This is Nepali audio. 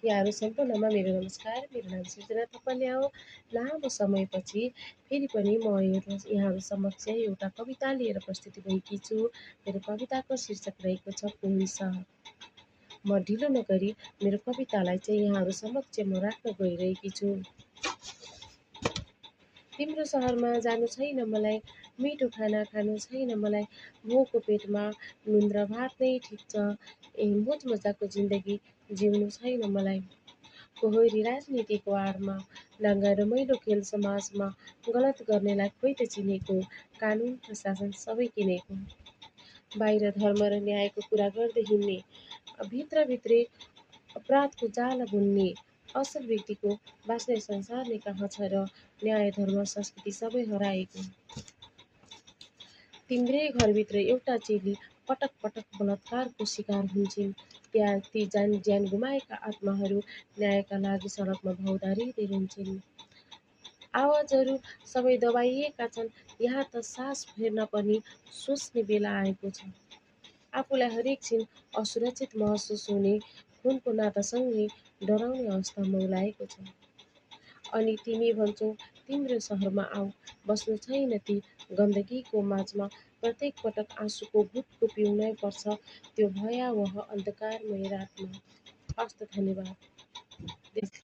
यहाँहरू सम्पूर्णमा मेरो नमस्कार। मेरो नाम सृजना थापा हो। लामो समयपछि फेरि पनि म यहाँहरू समक्ष एउटा कविता लिएर प्रस्तुति भएकी छु। मेरो कविताको शीर्षक रहेको छ कोही सहर। म ढिलो नगरी मेरो कवितालाई चाहिँ यहाँहरू समक्ष म राख्न गइरहेकी छु। तिम्रो सहरमा जानु छैन मलाई, मिठो खाना खानु छैन मलाई, भोको पेटमा नुन र भात नै ठिक छ। मोज मजाको जिन्दगी जिउनु छैन मलाई। फोहोरी राजनीतिको आडमा नाङ्गा र मैलो खेल समाजमा गलत गर्नेलाई खोइ त चिनेको, कानुन प्रशासन सबै किनेको। बाहिर धर्म र न्यायको कुरा गर्दै हिँड्ने, भित्रभित्रै अपराधको जाला बुन्ने, असल व्यक्तिको बाँच्ने संसार नै कहाँ छ र न्याय धर्म संस्कृति सबै हराएको। तिम्रै घरभित्र एउटा चेली पटक पटक बलात्कारको शिकार हुन्छन्। ती ज्यान गुमाएका आत्माहरू न्यायका लागि सडकमा भौँतारिँदै रुन्छन्। आवाजहरू सबै दबाइएका छन्। यहाँ त सास फेर्न पनि सोच्ने बेला आएको छ। आफूलाई हरेक छिन असुरक्षित महसुस हुने, खुनको नातासँगै डराउने अवस्था मौलाएको छ। अनि तिमी भन्छौ तिम्रो सहरमा आऊ, बस्नु छैन ती गन्दगीको माझमा। प्रत्येक पटक आँसुको घुटको पिउनै पर्छ त्यो भयावह अन्धकारमय रातमा। हस्त धन्यवाद।